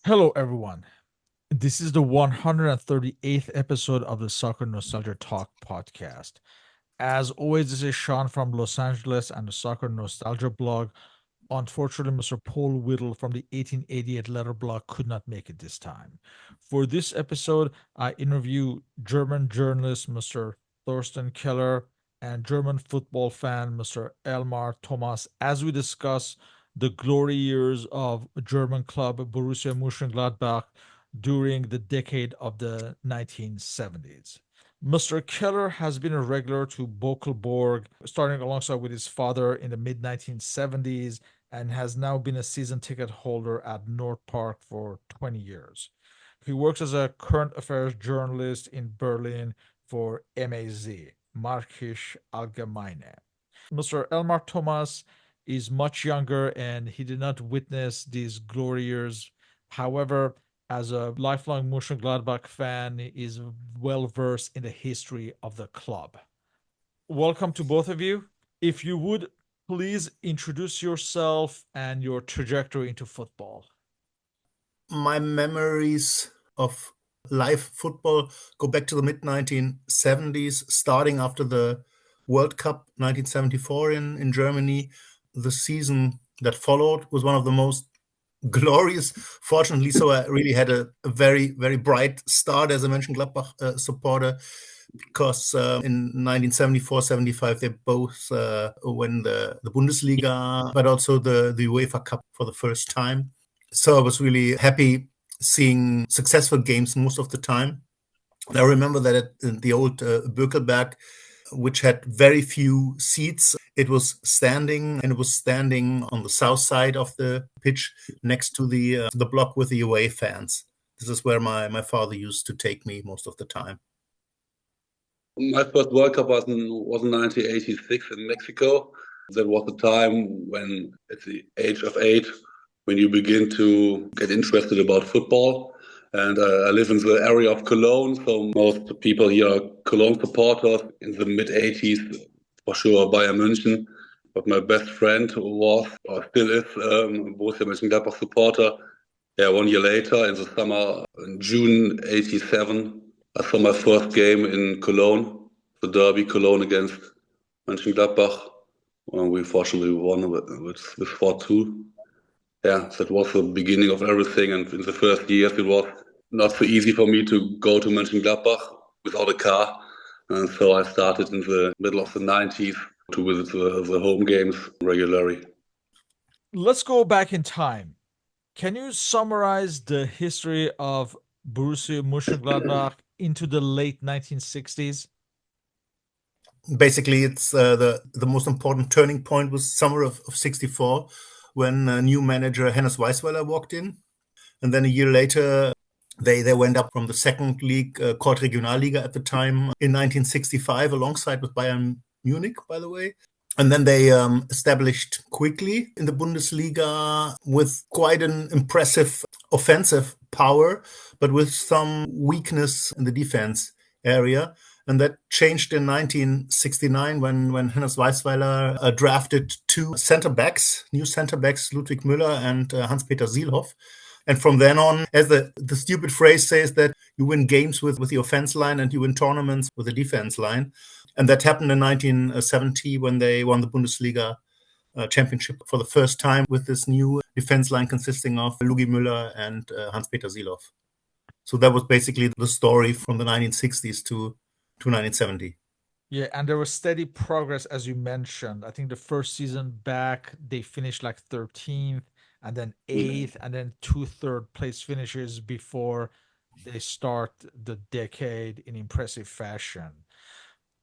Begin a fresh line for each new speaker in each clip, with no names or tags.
Hello, everyone. This is the 138th episode of the Soccernostalgia Talk Podcast. As always, this is Sean from Los Angeles and the Soccer Nostalgia blog. Unfortunately, Mr. Paul Whittle from the 1888 letter blog could not make it this time. For this episode, I interview German journalist Mr. Thorsten Keller and German football fan Mr. Elmar Thomas as we discuss the glory years of German club Borussia Mönchengladbach during the decade of the 1970s. Mr. Keller has been a regular to Bökelberg, starting alongside with his father in the mid 1970s, and has now been a season ticket holder at Nordpark for 20 years. He works as a current affairs journalist in Berlin for MAZ, Märkische Allgemeine. Mr. Elmar Thomas is much younger and he did not witness these glory years. However, as a lifelong Mönchengladbach fan, he is well versed in the history of the club. Welcome to both of you. If you would please introduce yourself and your trajectory into football.
My memories of live football go back to the mid 1970s, starting after the World Cup 1974 in Germany. The season that followed was one of the most glorious, fortunately. So I really had a very, very bright start as a Mönchengladbach supporter, because in 1974-75 they both won the Bundesliga, but also the UEFA Cup for the first time. So I was really happy seeing successful games most of the time. I remember that at the old Bökelberg, which had very few seats, it was standing on the south side of the pitch next to the block with the away fans. This is where my father used to take me most of the time.
My first World Cup was in 1986 in Mexico. That was the time when, at the age of 8, when you begin to get interested about football. And I live in the area of Cologne, so most people here are Cologne supporters. In the mid-80s, for sure, Bayern München. But my best friend was, or still is, Borussia Mönchengladbach supporter. Yeah, 1 year later, in the summer, in June 87, I saw my first game in Cologne, the derby, Cologne against Mönchengladbach. And we fortunately won with 4-2. Yeah, that was the beginning of everything. And in the first years, it was not so easy for me to go to Mönchengladbach without a car. And so I started in the middle of the 90s to visit the home games regularly.
Let's go back in time. Can you summarize the history of Borussia Mönchengladbach into the late 1960s?
Basically, it's the most important turning point was summer of 64, when new manager Hannes Weisweiler walked in. And then a year later, they went up from the second league, called Regionalliga at the time, in 1965, alongside with Bayern Munich, by the way. And then they established quickly in the Bundesliga with quite an impressive offensive power, but with some weakness in the defense area. And that changed in 1969 when Hannes Weisweiler drafted two new center backs, Ludwig Müller and Hans-Peter Sielhoff. And from then on, as the stupid phrase says, that you win games with the offense line and you win tournaments with the defense line. And that happened in 1970 when they won the Bundesliga championship for the first time with this new defense line consisting of Lugi Müller and Hans-Peter Sielhoff. So that was basically the story from the 1960s to 1970.
Yeah, and there was steady progress, as you mentioned. I think the first season back, they finished like 13th, and then 8th, and then 2 third-place finishes before they start the decade in impressive fashion.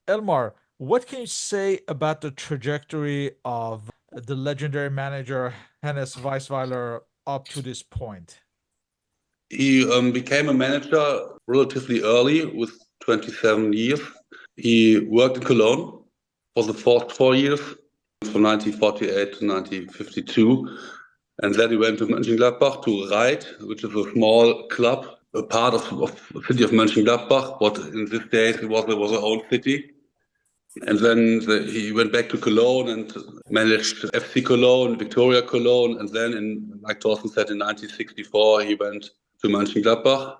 Elmar, what can you say about the trajectory of the legendary manager Hannes Weisweiler up to this point?
He became a manager relatively early, with 27 years. He worked in Cologne for the first 4 years, from 1948 to 1952. And then he went to Mönchengladbach, to Reit, which is a small club, a part of the city of Mönchengladbach, but in these days it was their own city. And then he went back to Cologne and managed FC Cologne, Victoria Cologne. And then, like Thorsten said, in 1964, he went to Mönchengladbach.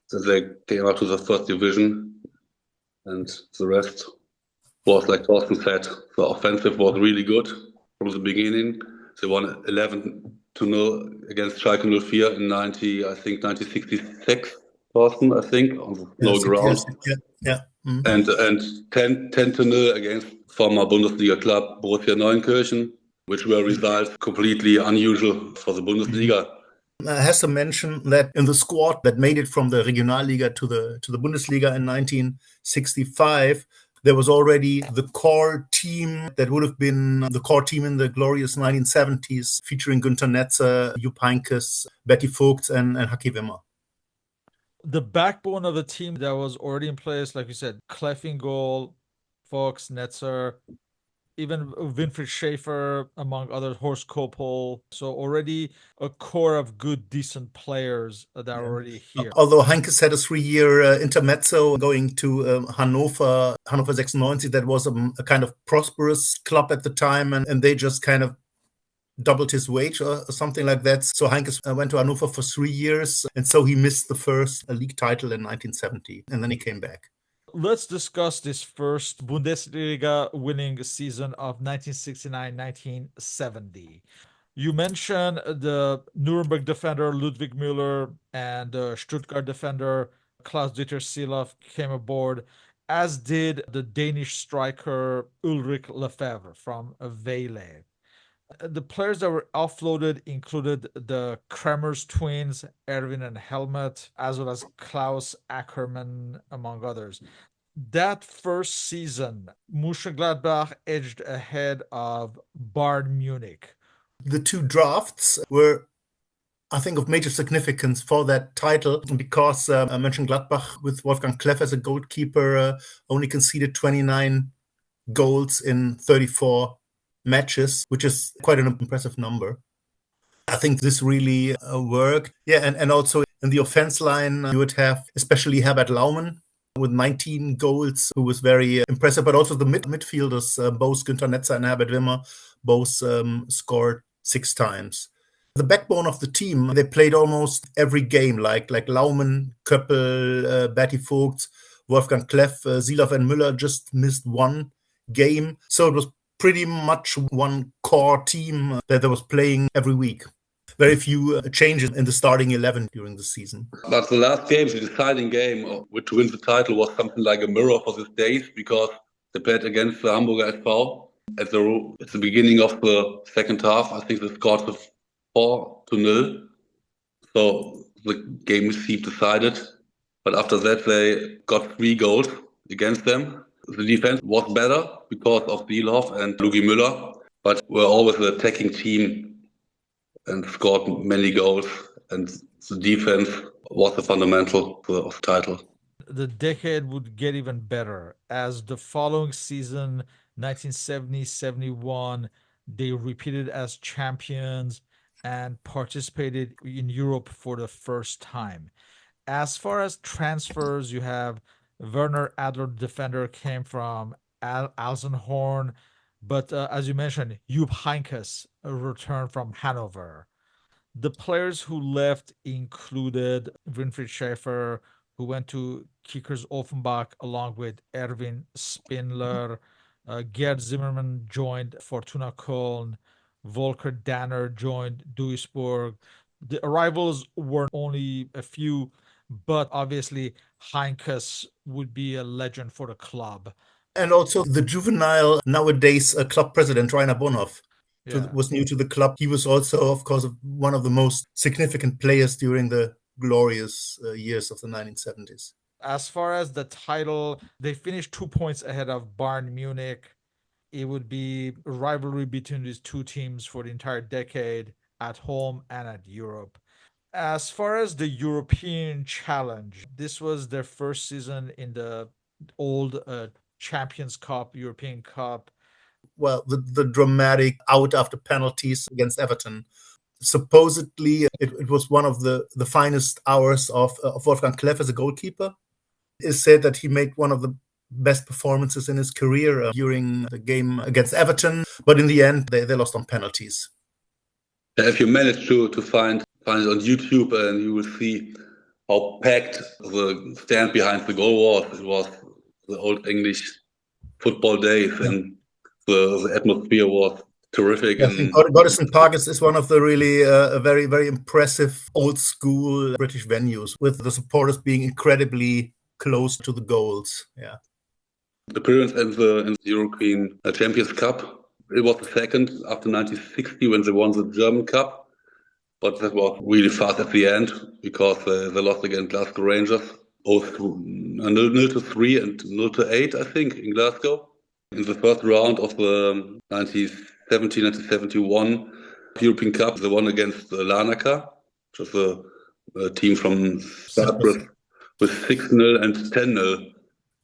So they came up to the first division. And the rest was, like Thorsten said, the offensive was really good from the beginning. They won 11-0 against Schalke 04 in 1966, Thorsten, I think, on the low ground.
Yeah. Mm-hmm.
And 10-0 against former Bundesliga club Borussia Mönchengladbach, which were results completely unusual for the Bundesliga.
I have to mention that in the squad that made it from the Regionalliga to the Bundesliga in 1965, there was already the core team that would have been the core team in the glorious 1970s, featuring Günter Netzer, Jupp Heynckes, Berti Vogts, and Haki Wimmer.
The backbone of the team that was already in place, like you said, Clef in goal, Vogts, Netzer, even Winfried Schäfer, among others, Horst Koppel. So already a core of good, decent players that are already here.
Although Heynckes had a 3-year intermezzo going to Hannover 96, that was a kind of prosperous club at the time, and they just kind of doubled his wage or something like that. So Heynckes went to Hannover for 3 years, and so he missed the first league title in 1970, and then he came back.
Let's discuss this first Bundesliga winning season of 1969-1970. You mentioned the Nuremberg defender Ludwig Müller and the Stuttgart defender Klaus-Dieter Siloff came aboard, as did the Danish striker Ulrich Lefebvre from Vejle. The players that were offloaded included the Kremers twins, Erwin and Helmut, as well as Klaus Ackermann, among others. That first season, Mönchengladbach edged ahead of Bayern Munich.
The two drafts were, I think, of major significance for that title because Mönchengladbach, with Wolfgang Cleff as a goalkeeper, only conceded 29 goals in 34 matches, which is quite an impressive number. I think this really worked. Yeah, and also in the offense line, you would have especially Herbert Laumann with 19 goals, who was very impressive, but also the midfielders, both Günter Netzer and Herbert Wimmer, both scored 6 times. The backbone of the team, they played almost every game, like Laumann, Köppel, Berti Vogts, Wolfgang Cleff, Siloff and Müller just missed one game. So it was pretty much one core team that was playing every week. Very few changes in the starting 11 during the season.
But the last game, the deciding game to win the title, was something like a mirror for these days, because they played against the Hamburger SV at the beginning of the second half. I think they scored 4-0. So the game seemed decided. But after that, they got 3 goals against them. The defense was better because of Siloff and Lugi Müller, but were always an attacking team and scored many goals. And the defense was the fundamental of the title.
The decade would get even better, as the following season, 1970-71, they repeated as champions and participated in Europe for the first time. As far as transfers, you have Werner Adler, defender, came from Alzenhorn, but as you mentioned, Jupp Heynckes returned from Hanover. The players who left included Winfried Schäfer, who went to Kickers Offenbach along with Erwin Spindler. Gerd Zimmermann joined Fortuna Köln. Volker Danner joined Duisburg. The arrivals were only a few, but obviously Heynckes would be a legend for the club.
And also the juvenile, nowadays club president, Rainer Bonhoff,
Yeah.
was new to the club. He was also, of course, one of the most significant players during the glorious years of the 1970s.
As far as the title, they finished 2 points ahead of Bayern Munich. It would be a rivalry between these two teams for the entire decade, at home and at Europe. As far as the European challenge, this was their first season in the old Champions Cup, European Cup.
Well, the dramatic out after penalties against Everton. Supposedly, it was one of the finest hours of Wolfgang Cleff as a goalkeeper. It's said that he made one of the best performances in his career during the game against Everton. But in the end, they lost on penalties.
If you manage to find it on YouTube, and you will see how packed the stand behind the goal was. It was the old English football days, and the atmosphere was terrific.
I think Goodison Park is one of the really very, very impressive old school British venues, with the supporters being incredibly close to the goals. Yeah.
Appearance in the European Champions Cup. It was the second after 1960 when they won the German Cup, but that was really fast at the end because they lost against Glasgow Rangers, both 0-3 and 0-8, I think, in Glasgow. In the first round of the 1970-1971 European Cup, they won against Larnaca, which was a team from Cyprus, with 6-0 and 10-0.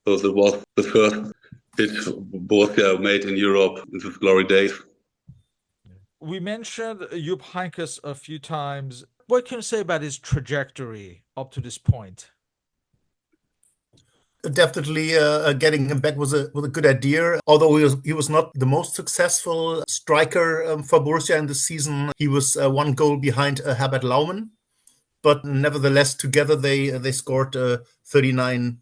So that was the first hit Borussia made in Europe in his glory days.
We mentioned Jupp Heynckes a few times. What can you say about his trajectory up to this point?
Definitely getting him back was a good idea. Although he was not the most successful striker for Borussia in the season. He was one goal behind Herbert Laumann. But nevertheless, together they scored 39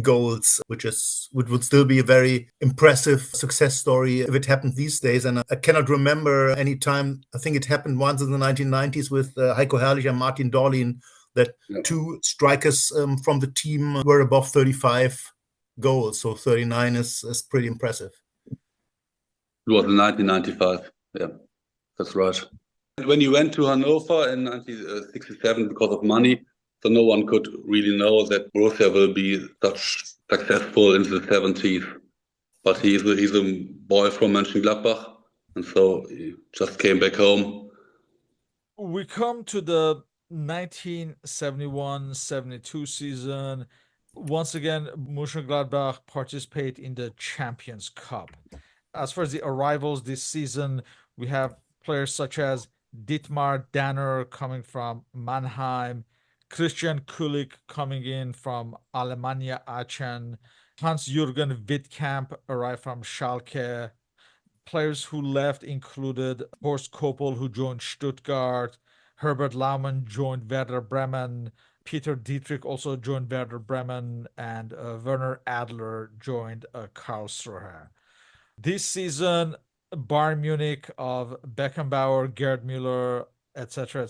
goals, which would still be a very impressive success story if it happened these days. And I cannot remember any time. I think it happened once in the 1990s with Heiko Herrlich and Martin Dorlin, that two strikers from the team were above 35 goals. So 39 is pretty impressive.
It was in 1995. Yeah, that's right. When you went to Hanover in 1967 because of money, so no one could really know that Borussia will be such successful in the 70s. But he's a boy from Mönchengladbach, and so he just came back home.
We come to the 1971-72 season. Once again, Mönchengladbach participate in the Champions Cup. As far as the arrivals this season, we have players such as Dietmar Danner coming from Mannheim, Christian Kulik coming in from Alemannia Aachen, Hans-Jürgen Wittkamp arrived from Schalke. Players who left included Horst Koppel, who joined Stuttgart, Herbert Laumann joined Werder Bremen, Peter Dietrich also joined Werder Bremen, and Werner Adler joined Karlsruhe. This season, Bayern Munich of Beckenbauer, Gerd Müller, etc.,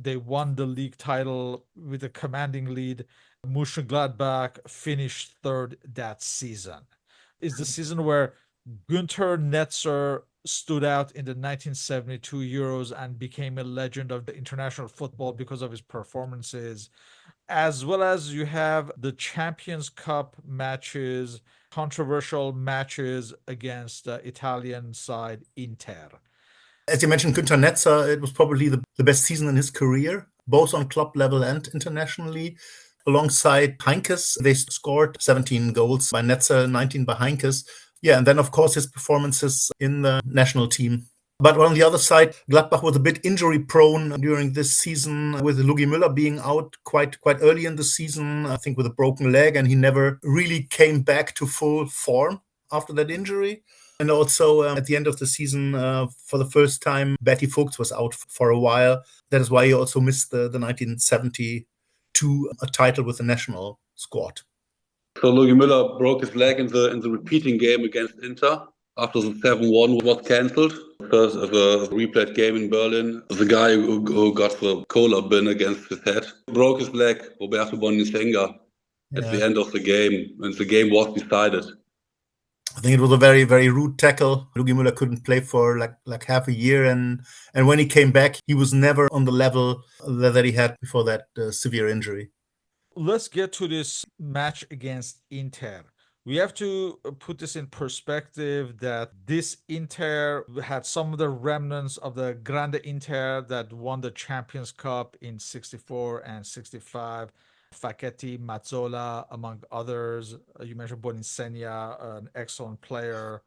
they won the league title with a commanding lead. Mönchengladbach finished third that season. It's the season where Günther Netzer stood out in the 1972 Euros and became a legend of the international football because of his performances, as well as you have the Champions Cup matches, controversial matches against the Italian side Inter.
As you mentioned, Günther Netzer, it was probably the best season in his career, both on club level and internationally. Alongside Heynckes, they scored 17 goals by Netzer, 19 by Heynckes. Yeah, and then, of course, his performances in the national team. But on the other side, Gladbach was a bit injury-prone during this season, with Lugi Müller being out quite early in the season, I think with a broken leg, and he never really came back to full form after that injury. And also at the end of the season, for the first time, Berti Vogts was out for a while. That is why he also missed the 1972 title with the national squad.
So Lugi Müller broke his leg in the repeating game against Inter after the 7-1 was cancelled. First of a replayed game in Berlin, the guy who got the cola bin against his head broke his leg, Roberto Bonisenga, at the end of the game, and the game was decided.
I think it was a very, very rude tackle. Lugi Müller couldn't play for like half a year, and when he came back, he was never on the level that he had before that severe injury.
Let's get to this match against Inter. We have to put this in perspective that this Inter had some of the remnants of the Grande Inter that won the Champions Cup in 64 and 65. Facchetti, Mazzola, among others. You mentioned Boninsegna, an excellent player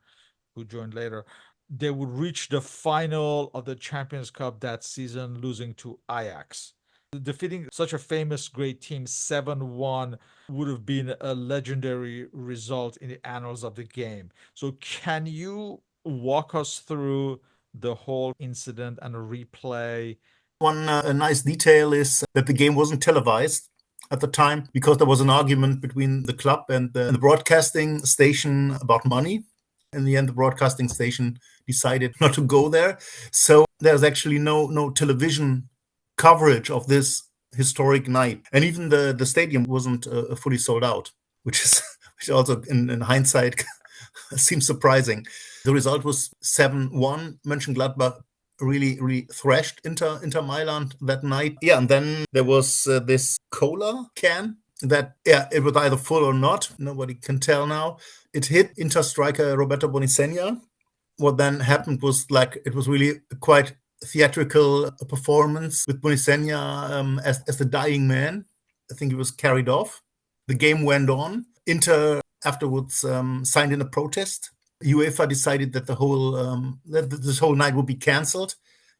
who joined later. They would reach the final of the Champions Cup that season, losing to Ajax. Defeating such a famous great team 7-1 would have been a legendary result in the annals of the game. So can you walk us through the whole incident and a replay?
One nice detail is that the game wasn't televised at the time because there was an argument between the club and the broadcasting station about money. In the end, the broadcasting station decided not to go there. So there's actually no television coverage of this historic night. And even the stadium wasn't fully sold out, which also in hindsight seems surprising. The result was 7-1. Mönchengladbach really thrashed Inter Mailand that night. Yeah, and then there was this cola can that, it was either full or not. Nobody can tell now. It hit Inter striker Roberto Bonisegna. What then happened was it was really quite theatrical performance with Bonisegna as the dying man. I think he was carried off. The game went on. Inter afterwards signed in a protest. UEFA decided that that this whole night would be cancelled,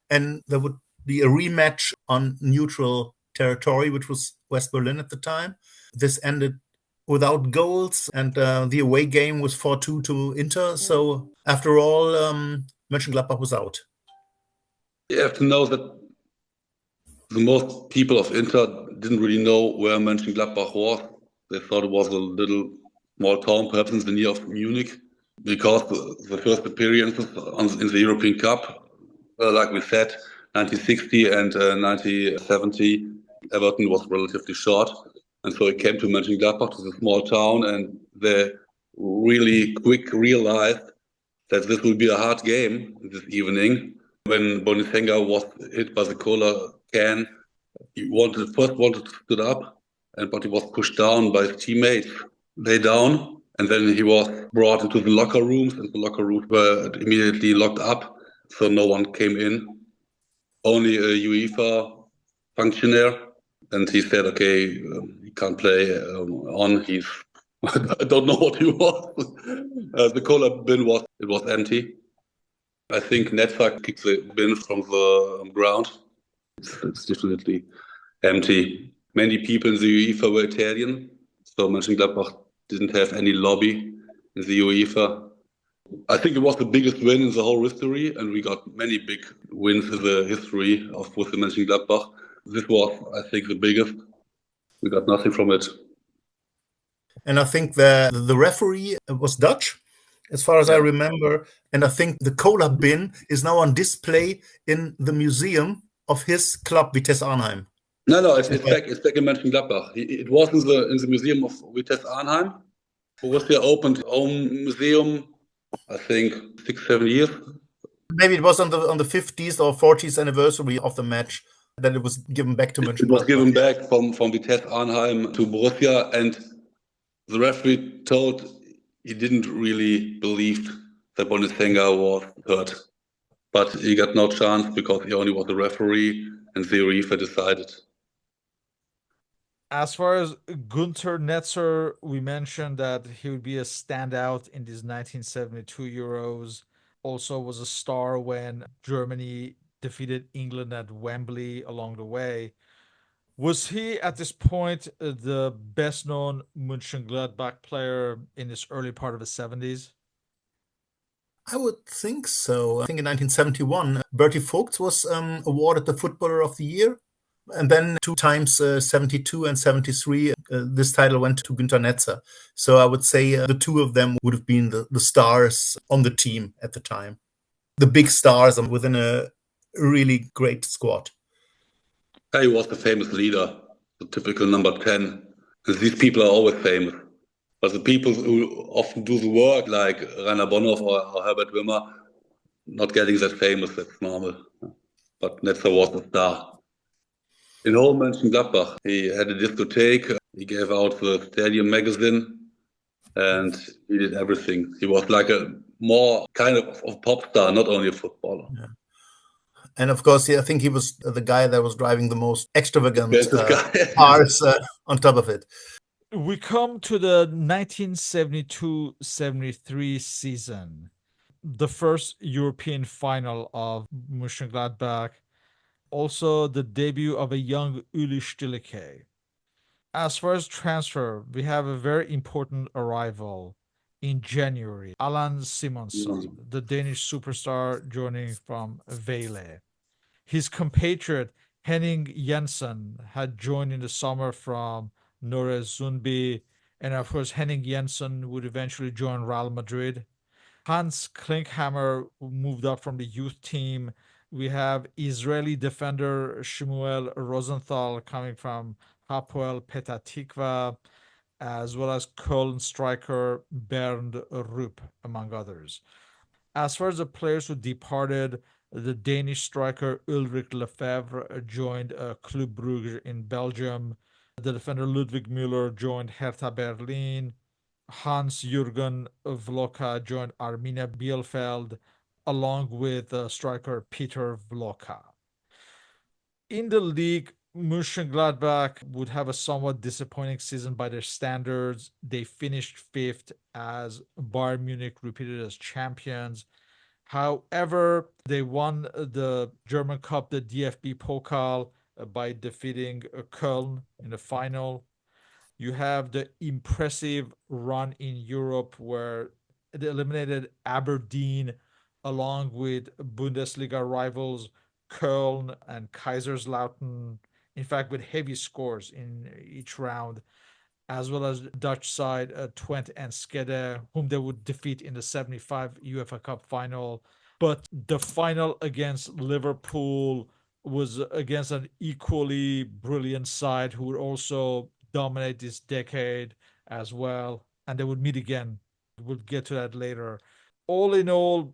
and there would be a rematch on neutral territory, which was West Berlin at the time. This ended without goals, and the away game was 4-2 to Inter. So after all, Mönchengladbach was out.
You have to know that the most people of Inter didn't really know where Mönchengladbach was. They thought it was a little small town, perhaps in the near of Munich, because the first appearances in the European Cup, like we said, 1960 and 1970, Everton was relatively short. And so it came to Mönchengladbach, to the small town, and they really quick realized that this will be a hard game this evening. When Bonisegna was hit by the cola can, he first wanted to stood up, but he was pushed down by his teammates. Lay down, and then he was brought into the locker rooms, and the locker rooms were immediately locked up, so no one came in. Only a UEFA functionary, and he said, okay, he can't play on. He's I don't know what he was. The cola bin was empty. I think Netza kicked the bin from the ground. It's definitely empty. Many people in the UEFA were Italian, so Mönchengladbach didn't have any lobby in the UEFA. I think it was the biggest win in the whole history, and we got many big wins in the history of Borussia Mönchengladbach. This was, I think, the biggest. We got nothing from it.
And I think the referee was Dutch, as far as I remember. And I think the cola bin is now on display in the museum of his club, Vitesse Arnhem.
No, it's back in Mönchengladbach. It was in the museum of Vitesse Arnhem. Borussia opened own museum, I think 6-7 years.
Maybe it was on the 50th or 40th anniversary of the match that it was given back to Mönchengladbach.
It was given back from Vitesse Arnhem to Borussia, and the referee told he didn't really believe that Bonisegna was hurt. But he got no chance because he only was the referee, and the UEFA decided.
As far as Günther Netzer, we mentioned that he would be a standout in these 1972 Euros. Also was a star when Germany defeated England at Wembley along the way. Was he, at this point, the best-known Mönchengladbach player in this early part of the 70s?
I would think so. I think in 1971, Bertie Vogts was awarded the Footballer of the Year. And then 2 times, 72 and 73, this title went to Günther Netzer. So I would say the two of them would have been the stars on the team at the time. The big stars within a really great squad.
He was the famous leader, the typical number 10. And these people are always famous. But the people who often do the work, like Rainer Bonhoff or Herbert Wimmer, not getting that famous, that's normal. But Netzer was a star. In whole Mönchengladbach, he had a discotheque, he gave out the stadium magazine, and he did everything. He was like a more kind of pop star, not only a footballer.
Yeah. And of course, I think he was the guy that was driving the most extravagant cars on top of it.
We come to the 1972-73 season, the first European final of Mönchengladbach. also the debut of a young Uli Stielike. As far as transfer, we have a very important arrival in January. Allan Simonsson, the Danish superstar joining from Vejle. His compatriot Henning Jensen had joined in the summer from Norre Sundby, and of course Henning Jensen would eventually join Real Madrid. Hans Klinkhammer moved up from the youth team. We have Israeli defender Shmuel Rosenthal coming from Hapoel Petah Tikva, as well as Köln striker Bernd Rupp, among others. As far as the players who departed, the Danish striker Ulrich Lefebvre joined Club Brugge in Belgium. The defender Ludwig Müller joined Hertha Berlin. Hans-Jürgen Vloka joined Arminia Bielefeld, along with striker Peter Vloka. In the league, Mönchengladbach would have a somewhat disappointing season by their standards. They finished fifth as Bayern Munich repeated as champions. However, they won the German Cup, the DFB Pokal, by defeating Köln in the final. You have the impressive run in Europe where they eliminated Aberdeen along with Bundesliga rivals Köln and Kaiserslautern, in fact, with heavy scores in each round, as well as Dutch side Twente and Skede, whom they would defeat in the 75 UEFA Cup final. But the final against Liverpool was against an equally brilliant side who would also dominate this decade as well. And they would meet again. We'll get to that later. All in all,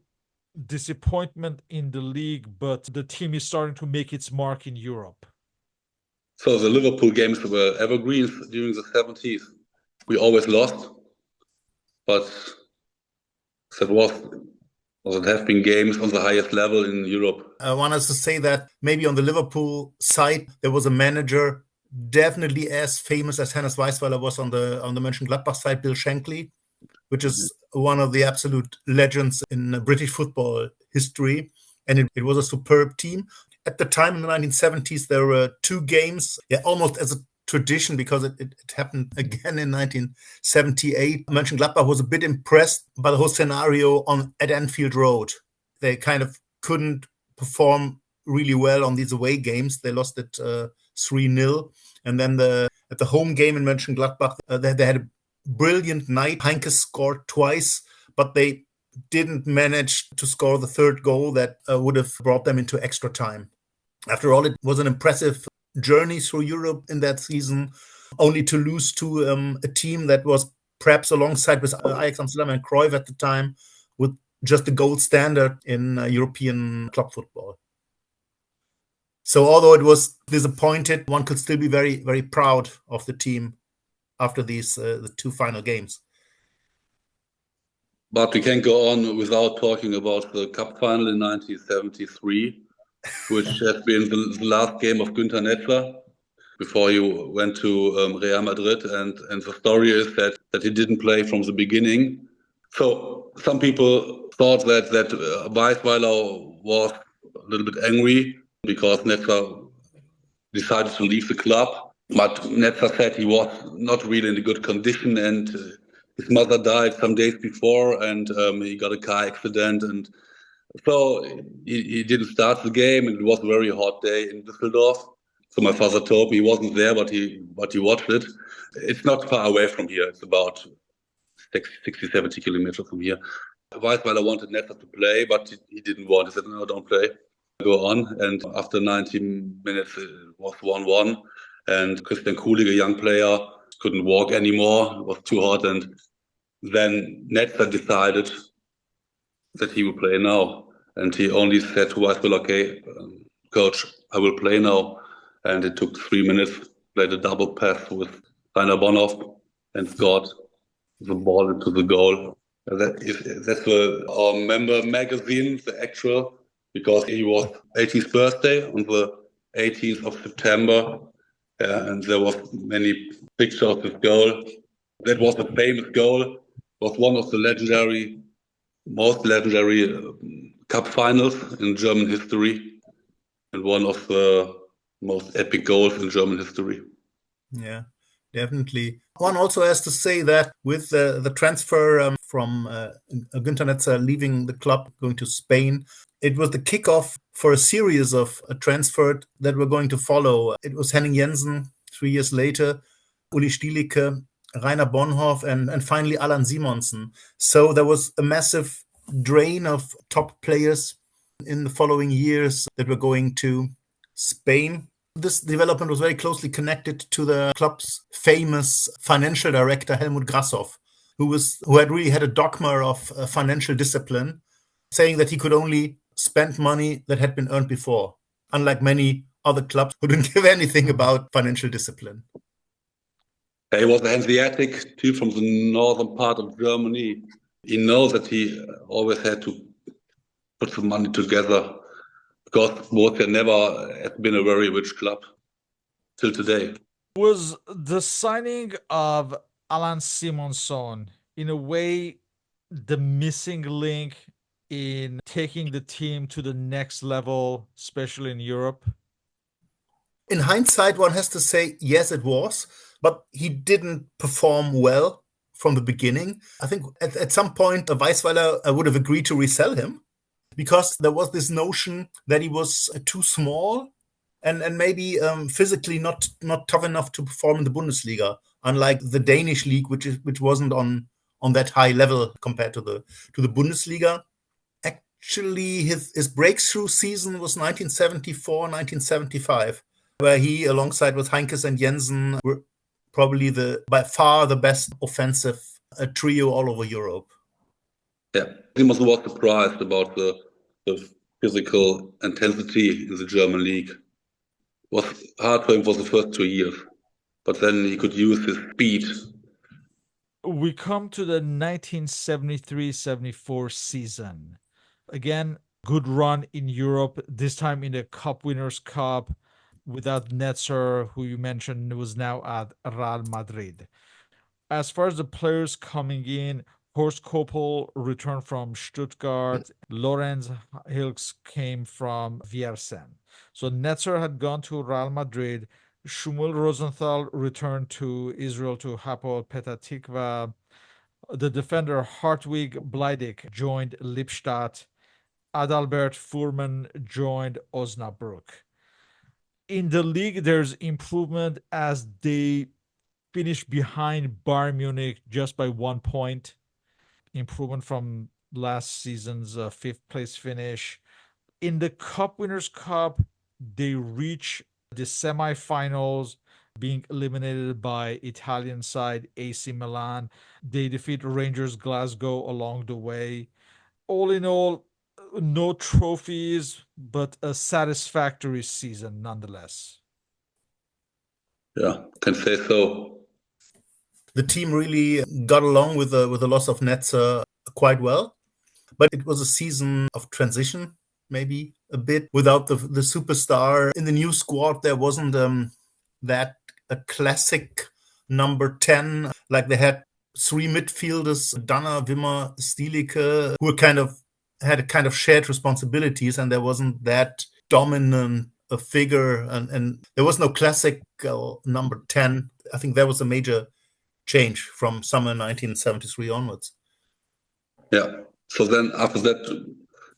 disappointment in the league, but the team is starting to make its mark in Europe.
So the Liverpool games were evergreens during the 70s. We always lost, but that it have been games on the highest level in Europe.
I want us to say that maybe on the Liverpool side, there was a manager definitely as famous as Hannes Weisweiler was on the Mönchengladbach side, Bill Shankly, which is one of the absolute legends in British football history. And it was a superb team. At the time in the 1970s, there were two games, almost as a tradition, because it happened again in 1978. Mönchengladbach was a bit impressed by the whole scenario at Anfield Road. They kind of couldn't perform really well on these away games. They lost it 3-0. And then at the home game in Mönchengladbach, they had a brilliant night. Heinke scored twice, but they didn't manage to score the third goal that would have brought them into extra time. After all, it was an impressive journey through Europe in that season, only to lose to a team that was perhaps alongside with Ajax Amsterdam and Cruyff at the time, with just the gold standard in European club football. So although it was disappointed, one could still be very, very proud of the team after these the two final games.
But we can't go on without talking about the cup final in 1973, which has been the last game of Günther Netzer before he went to Real Madrid. And the story is that he didn't play from the beginning. So some people thought that Weisweiler was a little bit angry because Netzer decided to leave the club. But Netzer said he was not really in a good condition, and his mother died some days before, and he got a car accident, and so he didn't start the game, and it was a very hot day in Düsseldorf. So my father told me he wasn't there, but he watched it. It's not far away from here. It's about 60, 70 kilometers from here. Weisweiler wanted Netzer to play, but he didn't want. He said, no, don't play. Go on. And after 90 minutes, it was 1-1. And Christian Kulig, a young player, couldn't walk anymore. It was too hot. And then Netzer decided that he will play now. And he only said to Weisweiler, okay, coach, I will play now. And it took 3 minutes, played a double pass with Rainer Bonhoff and scored the ball into the goal. That's our member magazine, the actual, because he was 80th birthday on the 18th of September. And there was many pictures of this goal. That was a famous goal. It was one of the most legendary cup finals in German history. and one of the most epic goals in German history.
Yeah, definitely. One also has to say that with the transfer from Günther Netzer leaving the club, going to Spain, it was the kickoff for a series of transfers that were going to follow. It was Henning Jensen 3 years later, Uli Stielicke, Rainer Bonhoff, and finally Allan Simonsen. So there was a massive drain of top players in the following years that were going to Spain. This development was very closely connected to the club's famous financial director, Helmut Grassoff, who had really had a dogma of financial discipline, saying that he could only spend money that had been earned before, unlike many other clubs who didn't give anything about financial discipline.
He was a Hanseatic type from the northern part of Germany. He knows that he always had to put some money together, because Borussia never has been a very rich club till today.
Was the signing of Allan Simonsen, in a way, the missing link in taking the team to the next level, especially in Europe?
In hindsight, one has to say, yes, it was, but he didn't perform well from the beginning. I think at some point, Weisweiler would have agreed to resell him, because there was this notion that he was too small and maybe physically not tough enough to perform in the Bundesliga, unlike the Danish league, which wasn't on that high level compared to the Bundesliga. Actually, his breakthrough season was 1974-1975, where he, alongside with Heinkes and Jensen, were probably by far the best offensive trio all over Europe.
Yeah, he was surprised about the physical intensity in the German league. It was hard for him for the first 2 years, but then he could use his speed.
We come to the 1973-74 season. Again, good run in Europe, this time in the Cup Winners' Cup, without Netzer, who you mentioned was now at Real Madrid. As far as the players coming in, Horst Koppel returned from Stuttgart. Lorenz Hilks came from Viersen. So Netzer had gone to Real Madrid. Shmuel Rosenthal returned to Israel to Hapoel Petah Tikva. The defender Hartwig Bleidig joined Lippstadt. Adalbert Fuhrmann joined Osnabrück. In the league, there's improvement as they finish behind Bayern Munich just by 1 point. Improvement from last season's fifth place finish. In the Cup Winners' Cup, they reach the semifinals, being eliminated by Italian side AC Milan. They defeat Rangers Glasgow along the way. All in all, no trophies, but a satisfactory season nonetheless.
Yeah, can say so.
The team really got along with the loss of Netzer quite well, but it was a season of transition, maybe a bit. Without the superstar in the new squad, there wasn't that a classic number 10, like they had three midfielders, Danner, Wimmer, Stielicke, who had a kind of shared responsibilities, and there wasn't that dominant a figure, and there was no classic number 10. I think that was a major change from summer 1973 onwards.
Yeah. So then after that,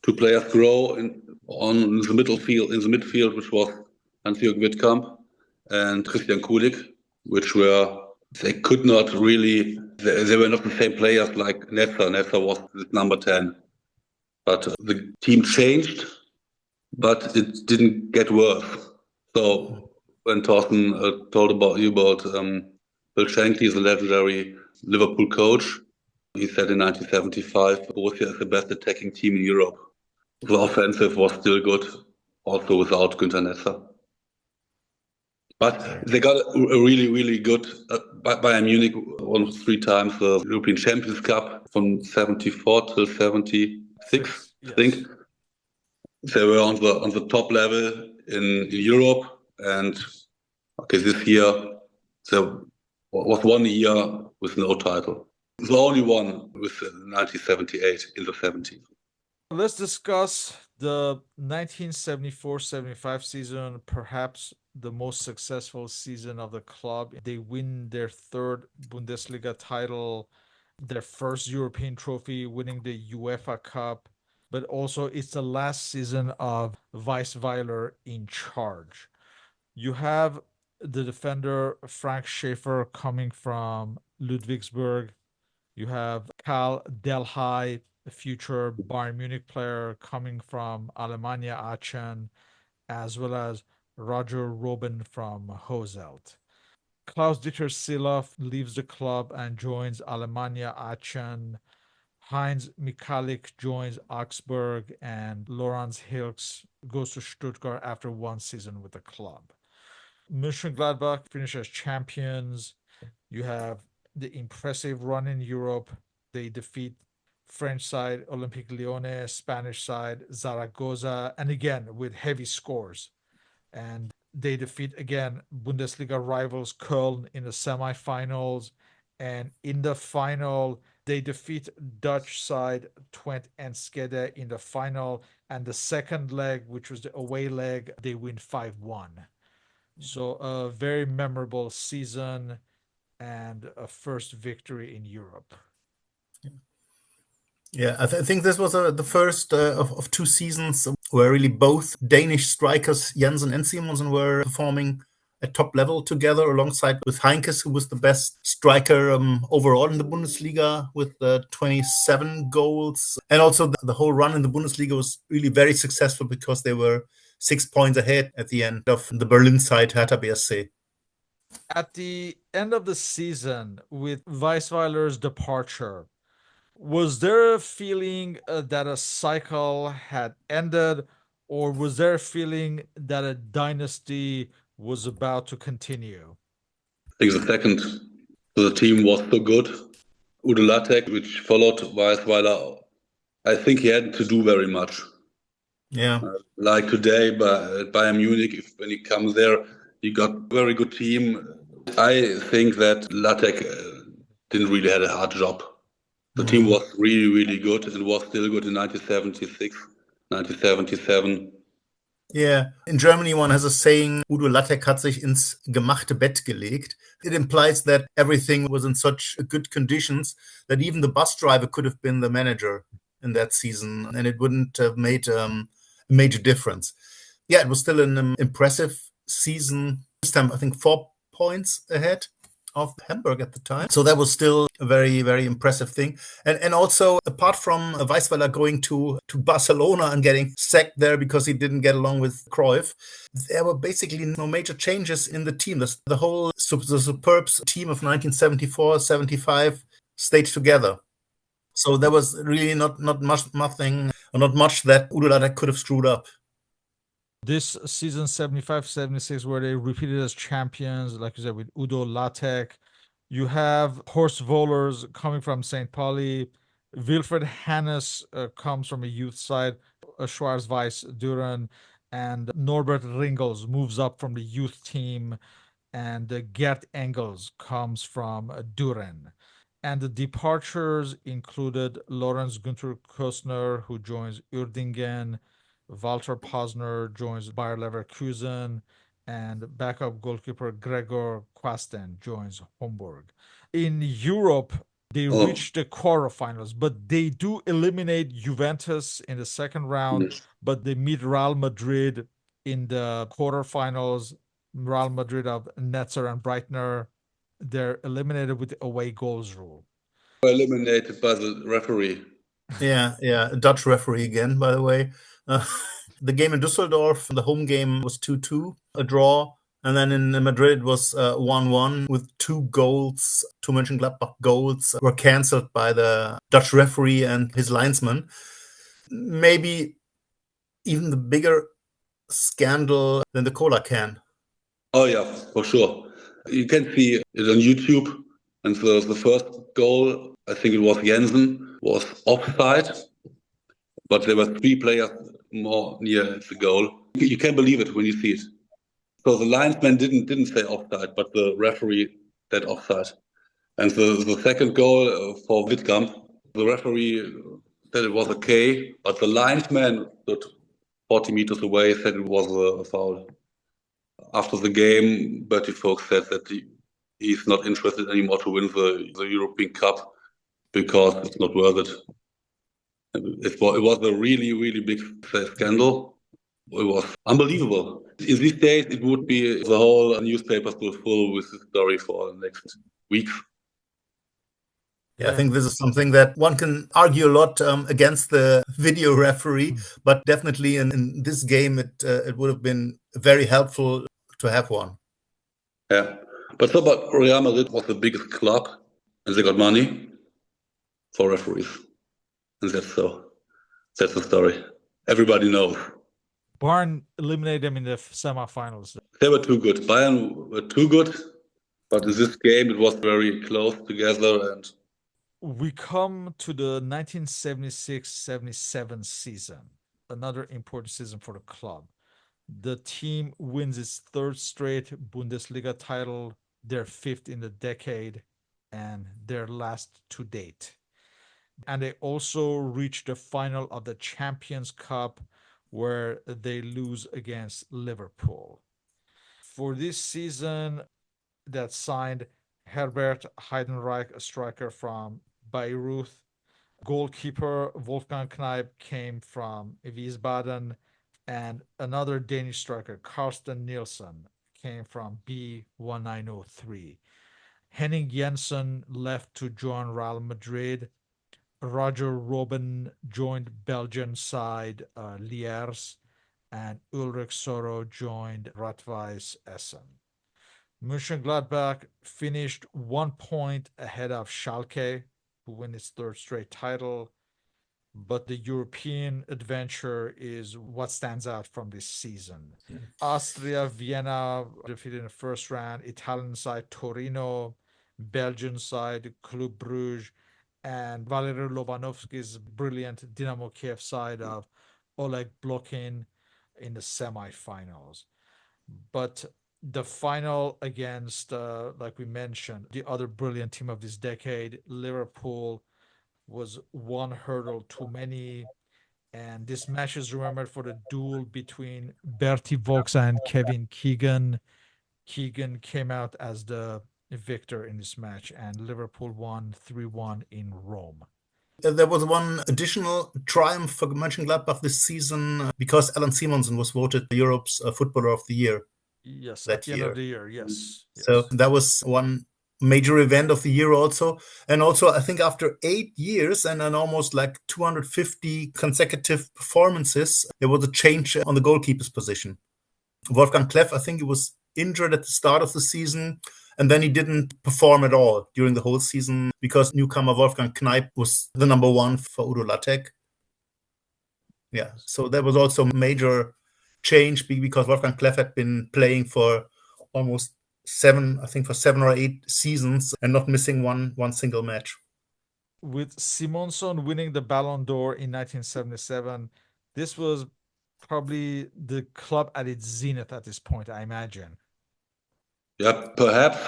two players grow in the midfield, which was Hans-Jürgen Wittkamp and Christian Kulik, they could not really, they were not the same players like Netzer. Netzer was number 10. But the team changed, but it didn't get worse. So when Thorsten told about Bill Shankly, the legendary Liverpool coach, he said in 1975, Borussia is the best attacking team in Europe. The offensive was still good, also without Günther Netzer. But they got a really, really good Bayern Munich won 3 times the European Champions Cup from 74 till 76, yes. I think. They were on the top level in Europe, and this year there was 1 year with no title. The only one was 1978 in the 70s.
Let's discuss The 1974-75 season, perhaps the most successful season of the club. They win their third Bundesliga title, their first European trophy, winning the UEFA Cup, but also it's the last season of Weisweiler in charge. You have the defender Frank Schaefer coming from Ludwigsburg. You have Karl Delhey, a future Bayern Munich player coming from Alemannia Aachen, as well as Roger Robin from Hosselt. Klaus-Dieter Siloff leaves the club and joins Alemannia Aachen. Heinz Mikalik joins Augsburg, and Lorenz Hilks goes to Stuttgart after one season with the club. Mönchengladbach finish as champions. You have the impressive run in Europe. They defeat French side Olympique Lyonnais, Spanish side Zaragoza, and again with heavy scores. And they defeat again Bundesliga rivals Köln in the semifinals. And in the final, they defeat Dutch side Twente and Skede in the final. And the second leg, which was the away leg, they win 5-1. So a very memorable season and a first victory in Europe.
Yeah, I think this was the first of two seasons where really both Danish strikers, Jensen and Simonsen, were performing at top level together alongside with Heinkes, who was the best striker overall in the Bundesliga with 27 goals. And also the whole run in the Bundesliga was really very successful because they were 6 points ahead at the end of the Berlin side, Hertha BSC.
At the end of the season, with Weisweiler's departure, was there a feeling that a cycle had ended, or was there a feeling that a dynasty was about to continue?
I think the second. So the team was so good. Udo Lattek, which followed Weisweiler, I think he had to do very much.
Yeah.
Like today, but at Bayern Munich, when he comes there, he got a very good team. I think that Lattek didn't really have a hard job. The team was really, really good and was still good in 1976, 1977.
Yeah, in Germany one has a saying, Udo Lattek hat sich ins gemachte Bett gelegt. It implies that everything was in such good conditions that even the bus driver could have been the manager in that season and it wouldn't have made a major difference. Yeah, it was still an impressive season. This time, I think 4 points ahead of Hamburg at the time. So that was still a very, very impressive thing. And also, apart from Weisweiler going to Barcelona and getting sacked there because he didn't get along with Cruyff, there were basically no major changes in the team. The whole the superb team of 1974-75 stayed together. So there was really not much that Udo Lattek could have screwed up.
This season 75-76, where they repeated as champions, like you said, with Udo Lattek. You have Horst Wohlers coming from St. Pauli. Wilfried Hannes comes from a youth side, Schwarz-Weiß Düren. And Norbert Ringels moves up from the youth team. And Gerd Engels comes from Düren. And the departures included Lorenz Günther Kostner, who joins Uerdingen. Walter Posner joins Bayer Leverkusen, and backup goalkeeper Gregor Kwasten joins Homburg. In Europe, they reach the quarterfinals, but they do eliminate Juventus in the second round, but they meet Real Madrid in the quarterfinals. Real Madrid of Netzer and Breitner. They're eliminated with the away goals rule.
Eliminated by the referee.
Yeah, a Dutch referee again, by the way. The game in Düsseldorf, the home game was 2-2, a draw. And then in Madrid it was 1-1 with 2 goals. 2 Mönchengladbach goals were cancelled by the Dutch referee and his linesman. Maybe even the bigger scandal than the cola can.
Oh yeah, for sure. You can see it on YouTube. And the first goal, I think it was Jensen, was offside. But there were 3 players more near the goal. You can't believe it when you see it. So the linesman didn't say offside, but the referee said offside. And the second goal for Wittkamp, the referee said it was okay, but the linesman stood 40 meters away, said it was a foul. After the game, Bertie Vogts said that he's not interested anymore to win the European Cup because it's not worth it. It was a really, really big scandal. It was unbelievable. In these days, it would be the whole newspapers were full with the story for the next weeks.
Yeah, I think this is something that one can argue a lot against the video referee, but definitely in this game, it would have been very helpful to have one.
Yeah, but Real Madrid was the biggest club, and they got money for referees, and that's the story. Everybody knows.
Bayern eliminated them in the semifinals.
They were too good. Bayern were too good, but in this game it was very close together. And
we come to the 1976-77 season, another important season for the club. The team wins its third straight Bundesliga title, their fifth in the decade, and their last to date. And they also reach the final of the Champions Cup, where they lose against Liverpool. For this season, that signed Herbert Heidenreich, a striker from Bayreuth. Goalkeeper Wolfgang Kneip came from Wiesbaden, and another Danish striker, Carsten Nielsen, came from B1903. Henning Jensen left to join Real Madrid. Roger Robben joined Belgian side Liers, and Ulrich Soro joined Rot-Weiss Essen. Mönchengladbach finished 1 point ahead of Schalke, who won its third straight title. But the European adventure is what stands out from this season. Austria Vienna defeated in the first round, Italian side Torino, Belgian side Club Brugge, and Valery Lobanovsky's brilliant Dynamo Kiev side of Oleg Blokhin in the semifinals. But the final against, like we mentioned, the other brilliant team of this decade, Liverpool, was one hurdle too many. And this match is remembered for the duel between Bertie Vogts and Kevin Keegan. Keegan came out as the victor in this match, and Liverpool won 3-1 in Rome.
There was one additional triumph for Mönchengladbach this season because Alan Simonsen was voted Europe's Footballer of the Year.
Yes, at the end of the year, yes.
So that was one major event of the year also. And also, I think after 8 years and then almost like 250 consecutive performances, there was a change on the goalkeeper's position. Wolfgang Kleff, I think he was injured at the start of the season, and then he didn't perform at all during the whole season because newcomer Wolfgang Kneip was the number one for Udo Lattek. Yeah, so there was also a major change because Wolfgang Kleff had been playing for almost 7 or 8 seasons and not missing one single match.
With Simonsen winning the Ballon d'Or in 1977, this was probably the club at its zenith at this point, I imagine.
Yeah, perhaps.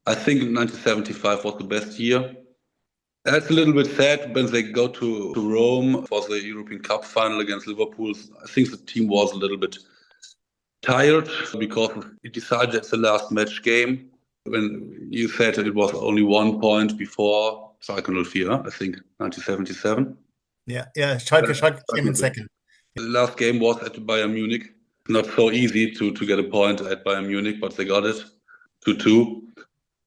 I think 1975 was the best year. It's a little bit sad when they go to Rome for the European Cup final against Liverpool. I think the team was a little bit tired because it decided it's the last match game. When you said it was only 1 point before Schalke 04, I think 1977.
Yeah, Schalke came in second.
The last game was at Bayern Munich. Not so easy to get a point at Bayern Munich, but they got it 2-2.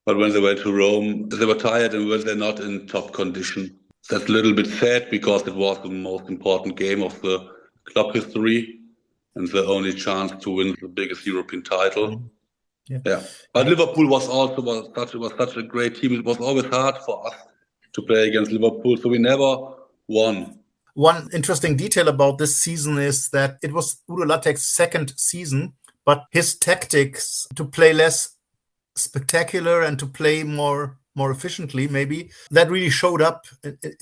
But when they went to Rome, they were tired and they're not in top condition. That's a little bit sad because it was the most important game of the club history and the only chance to win the biggest European title. Yeah. But Liverpool was such a great team. It was always hard for us to play against Liverpool, so we never won.
One interesting detail about this season is that it was Udo Lattek's second season, but his tactics to play less spectacular and to play more efficiently, maybe, that really showed up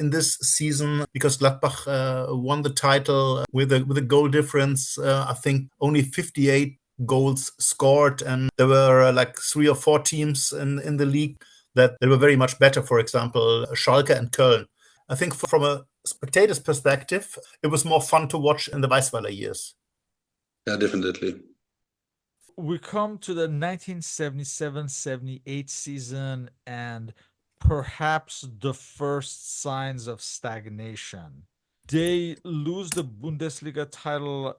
in this season because Gladbach won the title with a goal difference. I think only 58 goals scored, and there were like 3 or 4 teams in the league that they were very much better. For example, Schalke and Köln. I think from a spectator's perspective, it was more fun to watch in the Weisweiler years.
Yeah, definitely.
We come to the 1977-78 season and perhaps the first signs of stagnation. They lose the Bundesliga title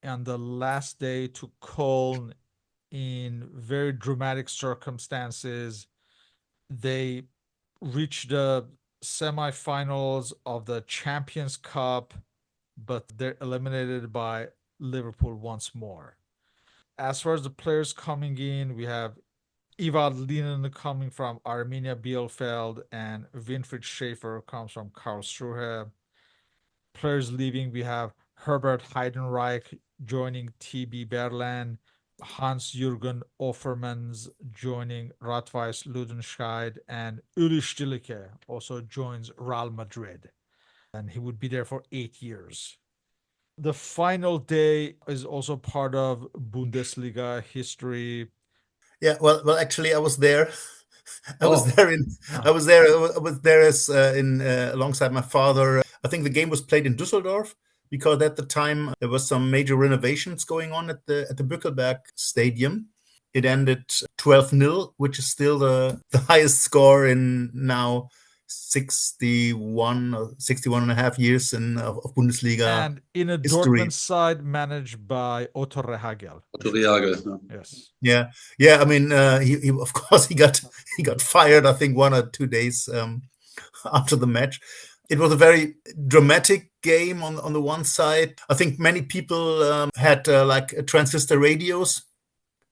on the last day to Köln in very dramatic circumstances. They reach the semifinals of the Champions Cup, but they're eliminated by Liverpool once more. As far as the players coming in, we have Ivad Linen coming from Arminia Bielefeld and Winfried Schäfer comes from Karlsruhe. Players leaving, we have Herbert Heidenreich joining TB Berlin, Hans-Jürgen Offermans joining Rot-Weiß Ludenscheid, and Uli Stilike also joins Real Madrid. And he would be there for 8 years. The final day is also part of Bundesliga history.
Yeah, well, actually, I was there. I
Oh.
was there as alongside my father. I think the game was played in Düsseldorf because at the time there was some major renovations going on at the Bökelberg stadium. It ended 12-0, which is still the highest score in now 61 and a half years of Bundesliga
And in a
history.
Dortmund side managed by Otto Rehagel.
Otto Rehagel.
Yes.
Yeah. I mean, he of course he got fired. I think 1 or 2 days after the match. It was a very dramatic game on the one side. I think many people had like transistor radios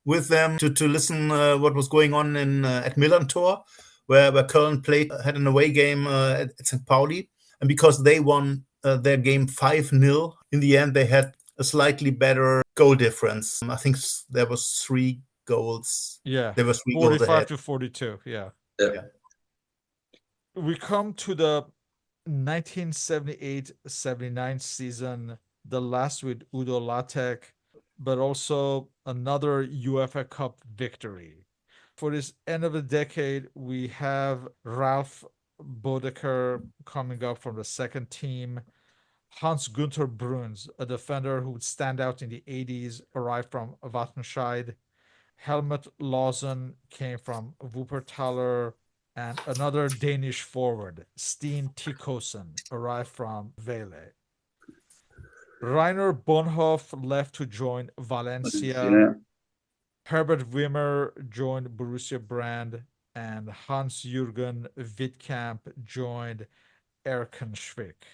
with them to listen what was going on at Millantor, where Köln had an away game at St. Pauli, and because they won their game 5-0, in the end they had a slightly better goal difference. I think there was 3 goals.
Yeah.
There were 3 goals
45
ahead.
to 42. Yeah.
Yeah.
We come to the 1978-79 season, the last with Udo Lattek, but also another UEFA Cup victory. For this end of the decade, we have Ralf Bodecker coming up from the second team. Hans-Günther Bruns, a defender who would stand out in the 80s, arrived from Wattenscheid. Helmut Lawson came from Wuppertaler. And another Danish forward, Steen Tikkosen, arrived from Vejle. Rainer Bonhoff left to join Valencia.
Yeah.
Herbert Wimmer joined Borussia Brand, and Hans-Jürgen Wittkamp joined Erkenschwick.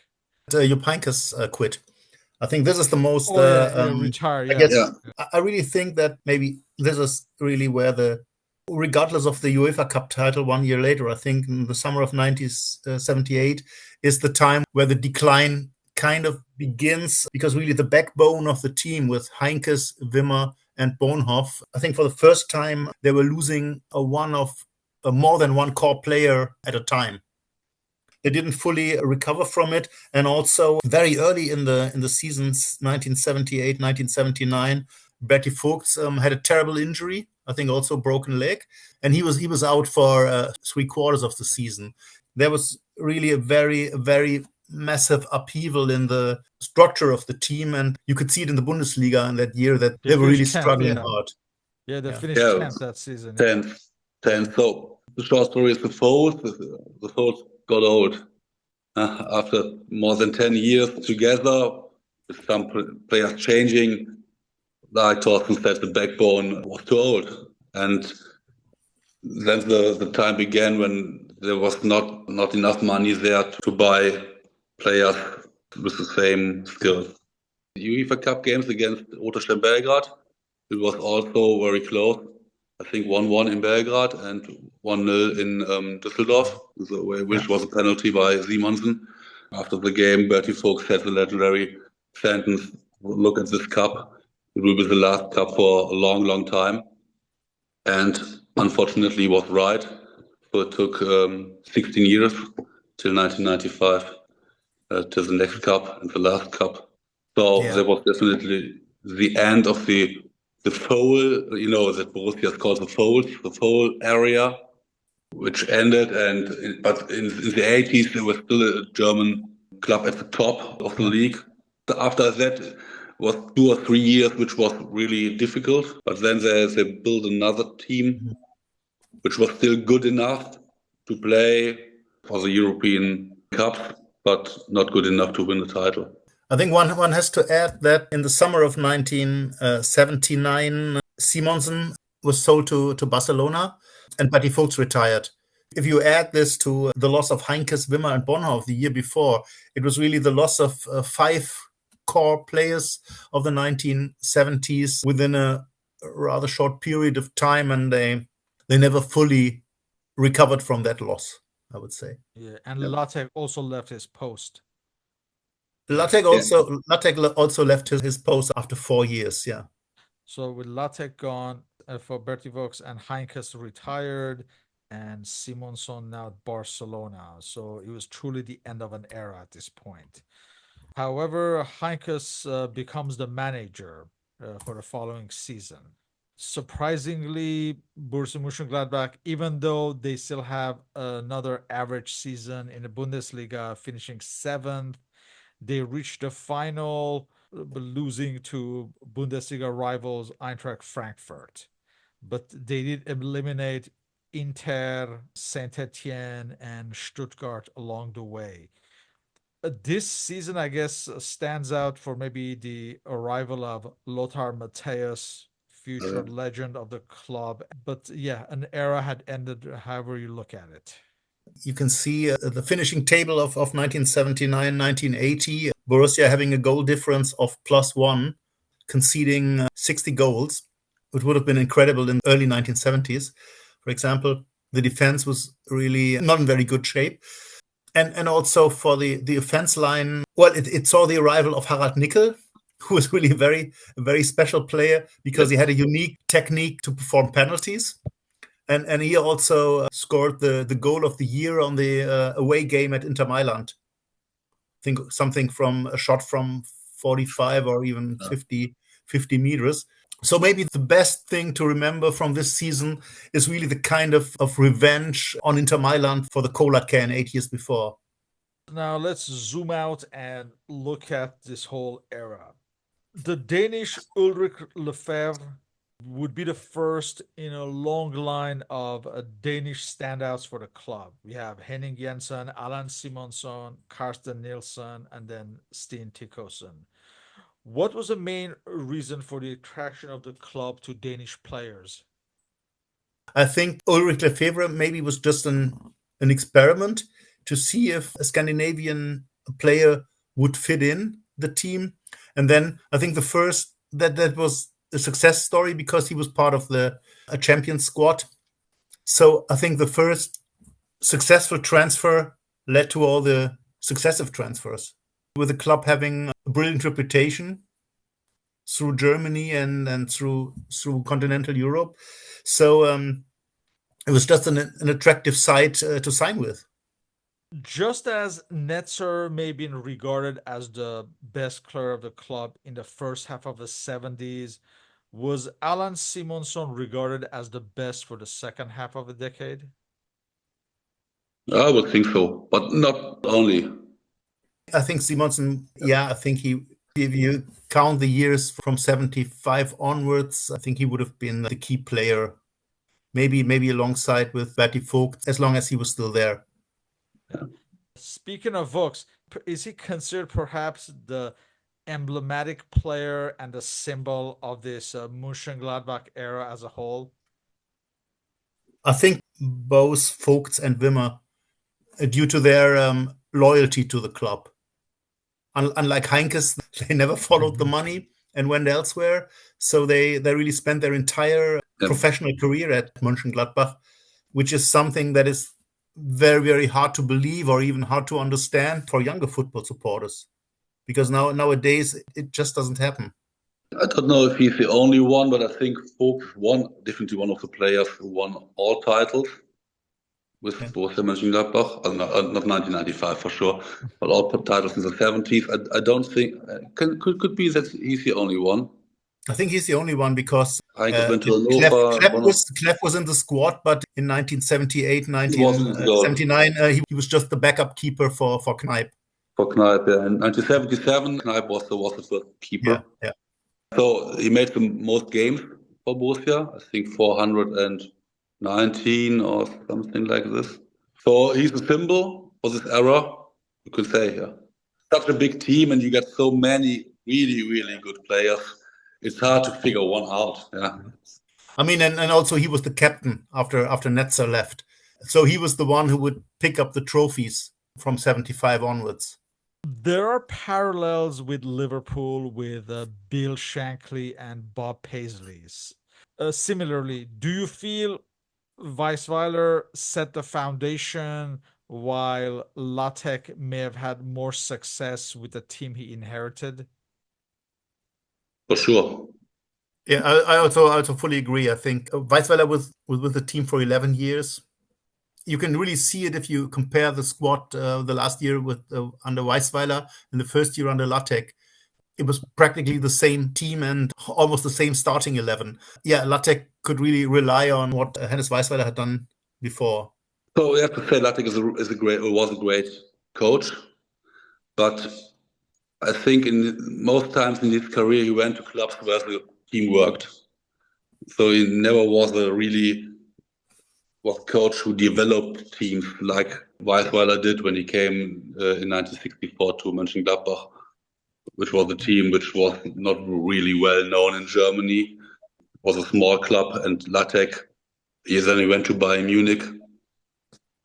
Jupp Heynckes quit. I think this is the most
retire.
I guess
Yeah.
I really think that maybe this is really where regardless of the UEFA Cup title 1 year later, I think in the summer of 1978 is the time where the decline kind of begins, because really the backbone of the team with Heynckes, Wimmer, and Bonhoff, I think for the first time they were losing more than one core player at a time. They didn't fully recover from it, and also very early in the seasons 1978, 1979, Berti Vogts had a terrible injury. I think also broken leg, and he was out for 3/4 of the season. There was really a very massive upheaval in the structure of the team, and you could see it in the Bundesliga in that year that they were really struggling hard.
Yeah, they finished 10th that season.
10th. So the short story is the Folds got old. After more than 10 years together, with some players changing, like Thorsten said, the backbone was too old. And then the time began when there was not enough money there to buy players with the same skills. The UEFA Cup games against Roter Belgrade, it was also very close. I think 1-1 in Belgrade and 1-0 in Düsseldorf, which was a penalty by Simonsen. After the game, Berti Vogts said the legendary sentence, "Look at this cup. It will be the last cup for a long, long time." And unfortunately, he was right. So it took 16 years till 1995 to the next cup and the last cup. So that was definitely the end of the foal, that Borussia is called the foal area, which ended. But in the 80s, there was still a German club at the top of the league. After that, was 2 or 3 years, which was really difficult. But then they built another team, which was still good enough to play for the European Cup, but not good enough to win the title.
I think one has to add that in the summer of 1979, Simonsen was sold to Barcelona and Patty Fuchs retired. If you add this to the loss of Heinkes, Wimmer and Bonhoff the year before, it was really the loss of 5 core players of the 1970s within a rather short period of time, and they never fully recovered from that loss, I would say.
Yeah, and Latek also left his post.
Latek also left his post after 4 years, yeah.
So with Latek gone, for Bertie Vogts and Heinkes retired, and Simonson now at Barcelona. So it was truly the end of an era at this point. However, Heinkes becomes the manager for the following season. Surprisingly, Borussia Mönchengladbach, even though they still have another average season in the Bundesliga, finishing 7th, they reached the final, losing to Bundesliga rivals Eintracht Frankfurt. But they did eliminate Inter, Saint-Etienne, and Stuttgart along the way. This season, I guess, stands out for maybe the arrival of Lothar Matthäus, future legend of the club. But yeah, an era had ended, however you look at it.
You can see the finishing table of 1979, 1980, Borussia having a goal difference of +1, conceding 60 goals, which would have been incredible in the early 1970s. For example, the defense was really not in very good shape. And also for the offense line, well, it saw the arrival of Harald Nickel, who was really a very special player because he had a unique technique to perform penalties. And he also scored the goal of the year on the away game at Inter Milan. I think something from a shot from 45 or even 50 meters. So maybe the best thing to remember from this season is really the kind of revenge on Inter Milan for the Cola can 8 years before.
Now let's zoom out and look at this whole era. The Danish Ulrich Lefebvre would be the first in a long line of Danish standouts for the club. We have Henning Jensen, Allan Simonsen, Carsten Nielsen, and then Steen Tikkosen. What was the main reason for the attraction of the club to Danish players?
I think Ulrich Lefebvre maybe was just an experiment to see if a Scandinavian player would fit in the team. And then I think the first that was a success story because he was part of a champion squad. So I think the first successful transfer led to all the successive transfers, with the club having a brilliant reputation through Germany and through continental Europe. So it was just an attractive side to sign with.
Just as Netzer may have been regarded as the best player of the club in the first half of the 70s, was Allan Simonsen regarded as the best for the second half of the decade?
I would think so, but not only.
I think Simonsen, I think if you count the years from 75 onwards, I think he would have been the key player, maybe alongside with Bertie Vogt, as long as he was still there.
Yeah.
Speaking of Vogts, is he considered perhaps the emblematic player and the symbol of this Mönchengladbach era as a whole?
I think both Vogt and Wimmer, due to their loyalty to the club. Unlike Heinkes, they never followed the money and went elsewhere. So they really spent their entire professional career at Mönchengladbach, which is something that is very, very hard to believe or even hard to understand for younger football supporters. Because nowadays, it just doesn't happen.
I don't know if he's the only one, but I think Vogt won, definitely one of the players who won all titles with Borussia Mönchengladbach. Not 1995 for sure, but all titles in the 70s. I don't think could be that he's the only one.
I think he's the only one because
Clef
was in the squad, but in 1978, 1979, he was just the backup keeper for Kneipp.
for Kneipp. Yeah. In 1977, Kneipp was the first keeper.
Yeah.
So he made the most games for Borussia, I think 419 or something like this. So he's a symbol for this era, you could say. Yeah. Such a big team, and you get so many really, really good players. It's hard to figure one out. Yeah.
I mean, and also he was the captain after Netzer left. So he was the one who would pick up the trophies from 75 onwards.
There are parallels with Liverpool with Bill Shankly and Bob Paisley. Similarly, do you feel Weisweiler set the foundation while Latek may have had more success with the team he inherited?
For sure.
Yeah, I also fully agree. I think Weisweiler was with the team for 11 years. You can really see it if you compare the squad the last year with under Weisweiler and the first year under Latek. It was practically the same team and almost the same starting 11. Yeah, Latek could really rely on what Hannes Weisweiler had done before.
So we have to say Latek was a great coach, but I think most times in his career he went to clubs where the team worked. So he never was a coach who developed teams like Weisweiler did when he came in 1964 to Mönchengladbach, which was a team which was not really well known in Germany. It was a small club, and Latek, then he went to Bayern Munich.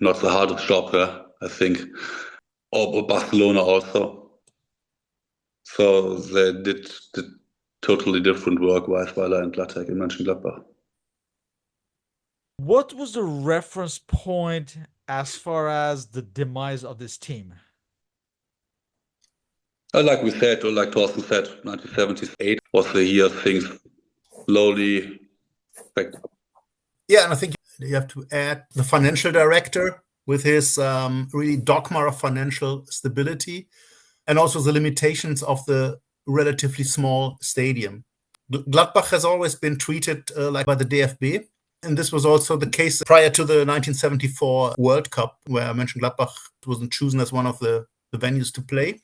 Not the hardest job, I think, or Barcelona also. So they did totally different work, Weisweiler and Latek in Mönchengladbach.
What was the reference point as far as the demise of this team?
Like we said, or like Thorsten said, 1978 was the year things slowly picked up.
Yeah, and I think you have to add the financial director with his really dogma of financial stability, and also the limitations of the relatively small stadium. Gladbach has always been treated like by the DFB, and this was also the case prior to the 1974 World Cup, where Mönchengladbach wasn't chosen as one of the venues to play.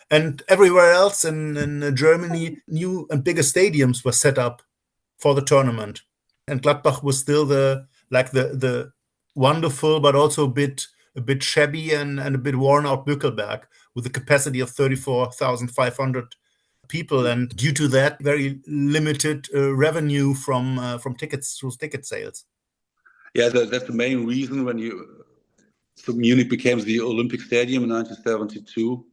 And everywhere else in Germany, new and bigger stadiums were set up for the tournament. And Gladbach was still the wonderful, but also a bit shabby and a bit worn out Bökelberg with a capacity of 34,500 people, and due to that, very limited revenue from tickets through ticket sales.
Yeah, that's the main reason so Munich became the Olympic Stadium in 1972.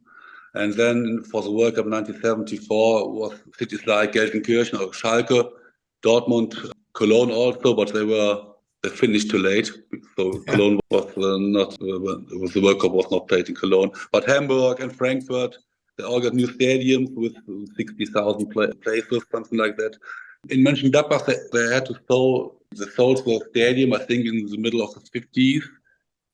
And then for the World Cup 1974 was cities like Gelsenkirchen or Schalke, Dortmund, Cologne also, but they finished too late. So Cologne was the World Cup was not played in Cologne. But Hamburg and Frankfurt, they all got new stadiums with 60,000 places, something like that. In Mönchengladbach, they had to sold the stadium, I think, in the middle of the 50s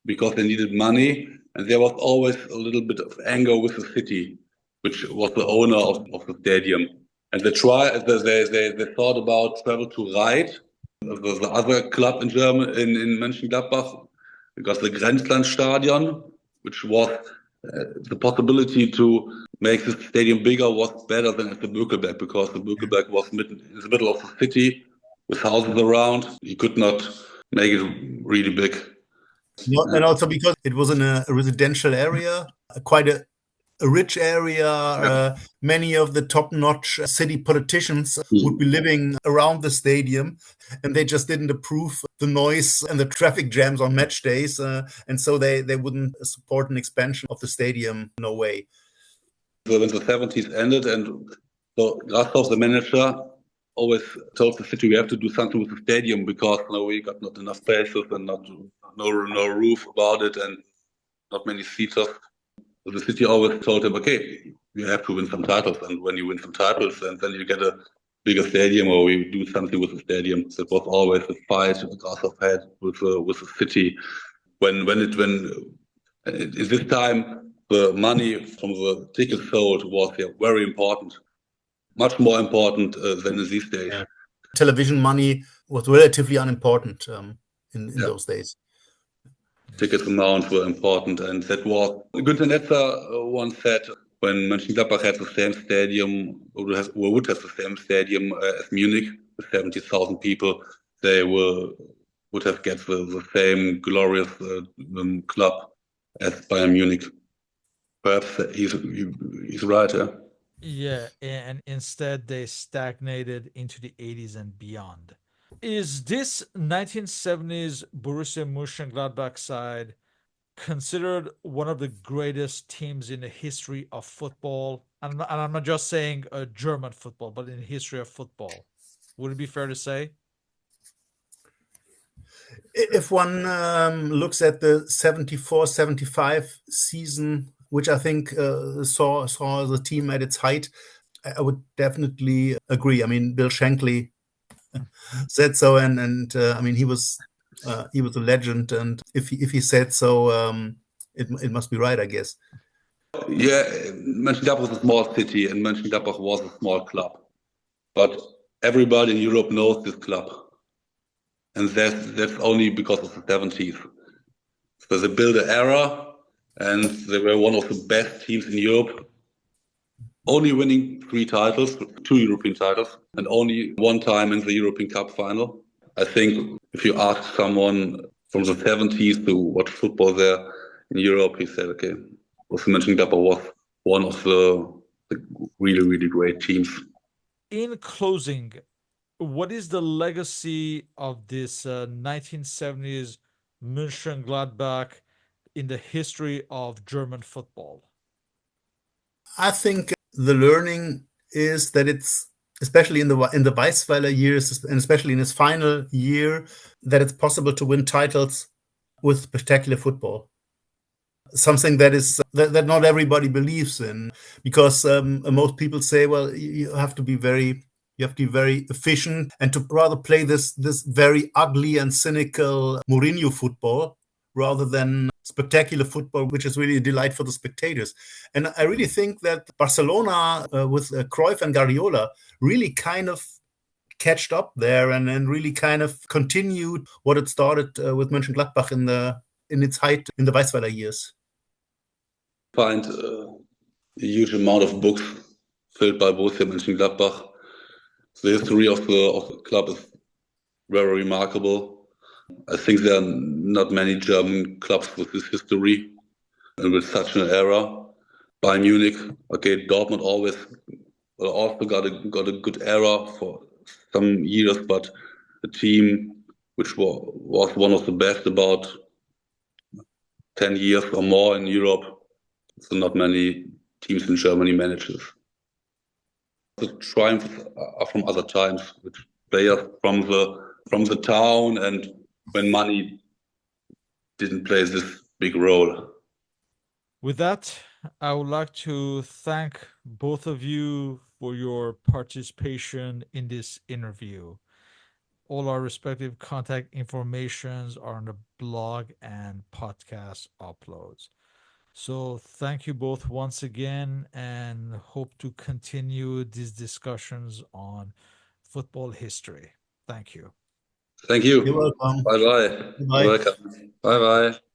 because they needed money. And there was always a little bit of anger with the city, which was the owner of the stadium. And they thought about travel to Reit, the other club in Germany, in Mönchengladbach, because the Grenzlandstadion, which was the possibility to make the stadium bigger, was better than at the Bökelberg, because the Bökelberg was in the middle of the city with houses around. You could not make it really big.
And also because it was in a residential area, quite a rich area. Many of the top-notch city politicians would be living around the stadium, and they just didn't approve the noise and the traffic jams on match days, and so they wouldn't support an expansion of the stadium. No way.
So when the 70s ended, and so Grashoff, the manager, always told the city we have to do something with the stadium because we got not enough places and no roof about it and not many seaters. So the city always told him, okay, you have to win some titles, and when you win some titles, and then you get a bigger stadium, or we do something with the stadium. So it was always a fight Grashoff had with the city. When at this time the money from the tickets sold was very important. Much more important than in these days.
Yeah. Television money was relatively unimportant in those days.
Ticket amounts were important, and that was Günther Netzer once said when Mönchengladbach had the same stadium, or would have the same stadium as Munich, with 70,000 people, they would have get the same glorious club as Bayern Munich. Perhaps he's right.
Yeah, and instead they stagnated into the 80s and beyond. Is this 1970s Borussia Mönchengladbach side considered one of the greatest teams in the history of football? And I'm not just saying German football, but in the history of football. Would it be fair to say?
If one looks at the 74-75 season, which I think saw the team at its height, I would definitely agree. I mean, Bill Shankly said so, and I mean, he was a legend, and if he said so, it must be right, I guess.
Yeah, Mönchengladbach was a small city, and Mönchengladbach was a small club, but everybody in Europe knows this club, and that's only because of the 70s. So they built an era, and they were one of the best teams in Europe, only winning 3 titles, 2 European titles, and only 1 time in the European Cup final. I think if you ask someone from the 70s to watch football there in Europe, he said, okay, Borussia Mönchengladbach was one of the really, really great teams.
In closing, what is the legacy of this 1970s Mönchengladbach in the history of German football?
I think the learning is that it's, especially in the Weisweiler years, and especially in his final year, that it's possible to win titles with spectacular football. Something that is that not everybody believes in, because most people say, well, you have to be very efficient and to rather play this very ugly and cynical Mourinho football rather than spectacular football, which is really a delight for the spectators. And I really think that Barcelona with Cruyff and Guardiola really kind of catched up there and really kind of continued what it started with Mönchengladbach in its height in the Weisweiler years.
Find a huge amount of books filled by Borussia Mönchengladbach. The history of the club is very remarkable. I think there are not many German clubs with this history and with such an era. Bayern Munich, okay, Dortmund also got a good era for some years, but a team which was one of the best about 10 years or more in Europe. So not many teams in Germany manages. The triumphs are from other times, with players from the town, and when money didn't play this big role.
With that, I would like to thank both of you for your participation in this interview. All our respective contact informations are on the blog and podcast uploads. So thank you both once again, and hope to continue these discussions on football history. Thank you.
Thank you.
You're welcome.
Bye-bye.
Bye.
You're welcome. Bye-bye.